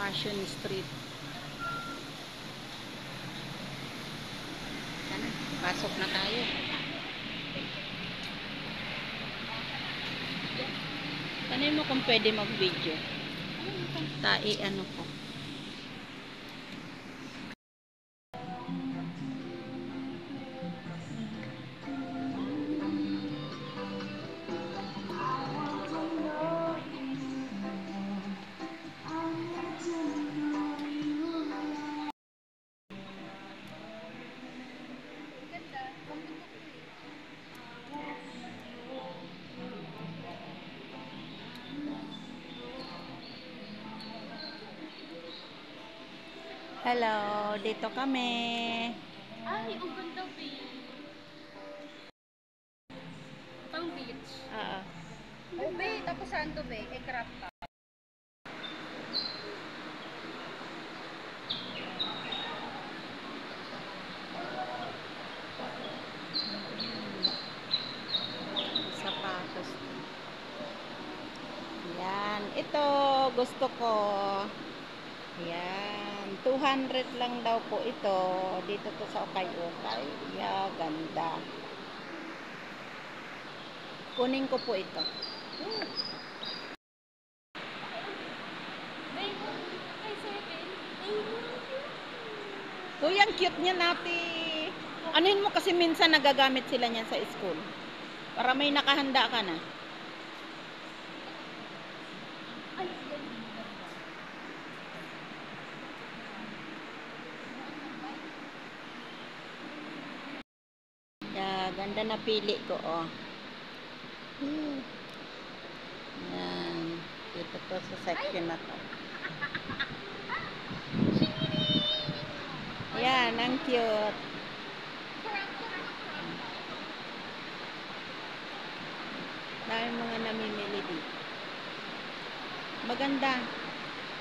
Fashion Street. Sana, pasok na tayo. Tanin mo kung pwede mag-video. Ano ko. Hello, dito kami. Ay, ang ganda, babe. Pang beach. Oo. Oh, babe. Tapos saan to, babe? Kay crop top. Sapatos. Yan. Ito, gusto ko. Yan. 200 lang daw po ito. Dito to sa Ukay-Ukay. Yeah, ganda. Kunin ko po ito. Babe, kay 7. Uy, ang cute niya nati. Anuhin mo kasi minsan nagagamit sila niyan sa school. Para may nakahanda ka na. Ay, ganda. Yeah, ganda na pili ko, oh. Yan. Dito to sa section na to. Yan, ang cute. Dahil mga namimili dito. Maganda.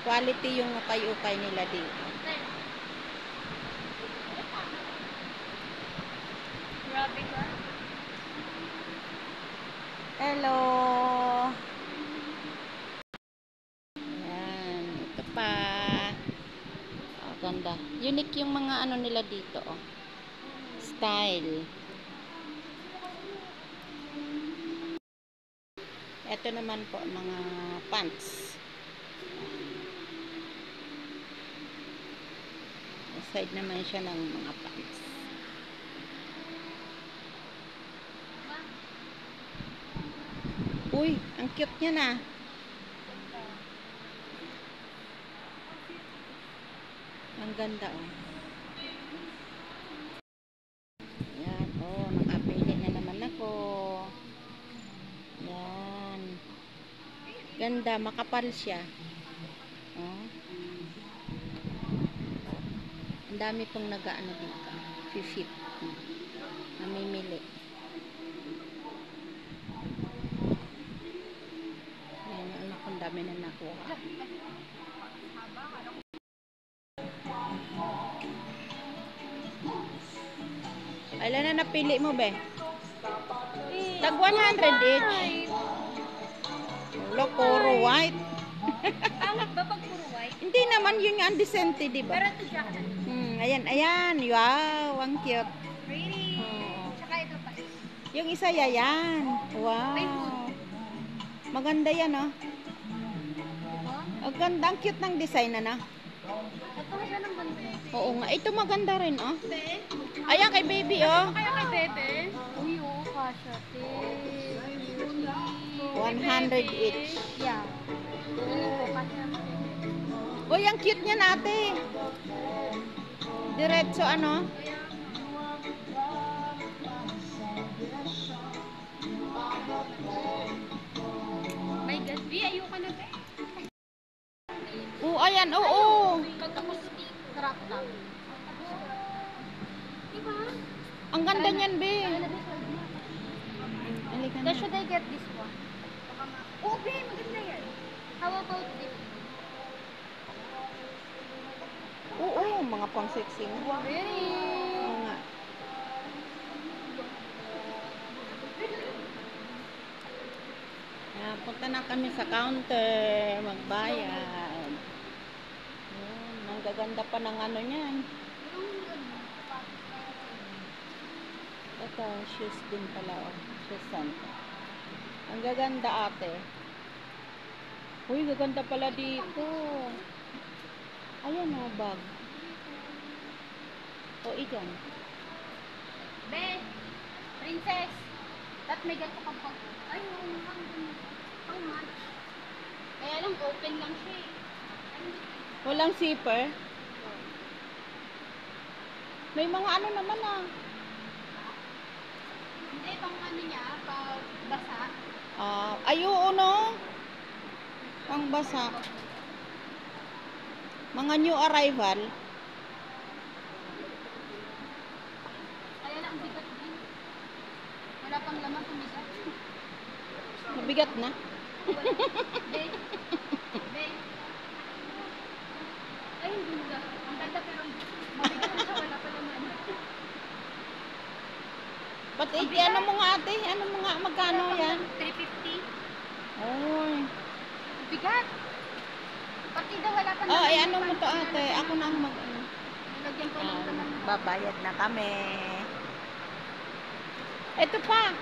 Quality yung ukay-ukay nila dito. Grabe ka. Hello. Yan. Ito pa. Oh, ganda. Unique yung mga ano nila dito, oh. Style. Ito naman po, mga pants. Side naman siya ng mga pants. Uy, ang cute niya na. Ang ganda, oh. Yan, oh, nakapili na naman ako. Yan. Ganda, makapal siya. Oh. Ang dami pong nag-ano dito. 50. Namimili. Yan, anak ko, ang dami na nakuha. Ilan na napili mo, be? Tag 100 each. Wala, puro white. Pangit ba pag puro white? Hindi naman, yun nga ang decente, di ba? Pero ito siya. Ayan, ayan. Wow, ang cute. Pretty. Oh. Tsaka ito pa. Yung isa, yayan. Wow. Maganda yan, oh. Diba? Ang ganda, ang cute ng design, na. Ito siya ng ganda. Oo nga, ito maganda rin, oh. Be? Ayan, kay baby, oh. Kaya kay Bebe? Uy, oo, kasha. 100 each. Yeah. Oo, kasha. Uy, ang cute niya nate. Diretso, ano? My God, B, ayoko na, be. Oo, ayan, oo. Pagtapos crop top. Diba? Ang ganda niyan, be. Halika na. Then should I get this one? Oh, be, maganda yan. How about this? Oo, mga pang sexy nga. Really? Oo nga. Ayan, punta na kami sa counter, magbayad. Ang gaganda pa ng ano niyan. Ito, shoes din pala. Oh. Shoes center. Ang gaganda ate. Uy, gaganda pala dito. Ayan o, bag. O, iyan. Be, princess. That may gato ka pa. Ay, how much? Kaya lang, open lang siya eh. Walang zipper. May mga ano naman ah. Hindi, pang ano niya, pag basa. Ayun no. Pang basa. Mga new arrival. Kaya lang, bigat din. Wala pang laman, tumigat. Mabigat na. Be, be. Ay, hindi mo ang ganda pero mabigat na siya, wala pa laman. Ba't ano mo nga ate? Ano mo nga? Magkano yan? 350. Oy. Bigat. Pati daw wala pa Oh, laman. ano mo to ate? Ako na ang mag-ano. Lagyan ko lang naman. Babayad na kami. Ito pa.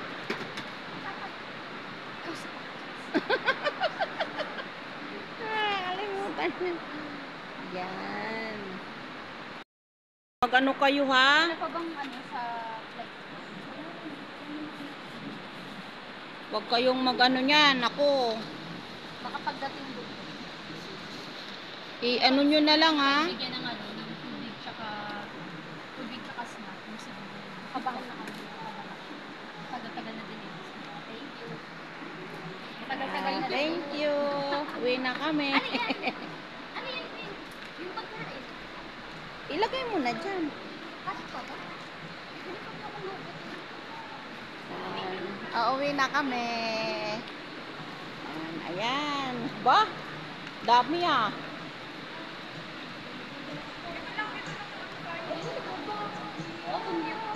Alimutan na. Yan. Mag-ano kayo ha? Ano pa bang ano sa flight? Huwag kayong mag-ano niyan. Ako. Baka pagdating doon. I-ano nyo na lang ha. Bigyan ng ano, ng tubig tsaka snack. Kabahan na kami. Tagal-tagal na din eh. Thank you. Tagal-tagal na din. Thank you. Uwi na kami. Ano yan? Ano yan? Yung pagkain. Ilagay mo na dyan. Kasi pa ba? Hindi pa ako mahugot. Uuwi na kami. Ayan. Ba? Dami ah.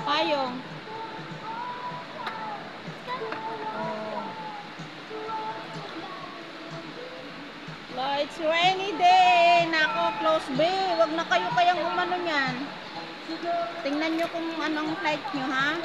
Payong. Oh. It's rainy day. Nako, close bay. Wag na kayo kayang umano niyan. Tingnan nyo kung anong flight nyo, ha?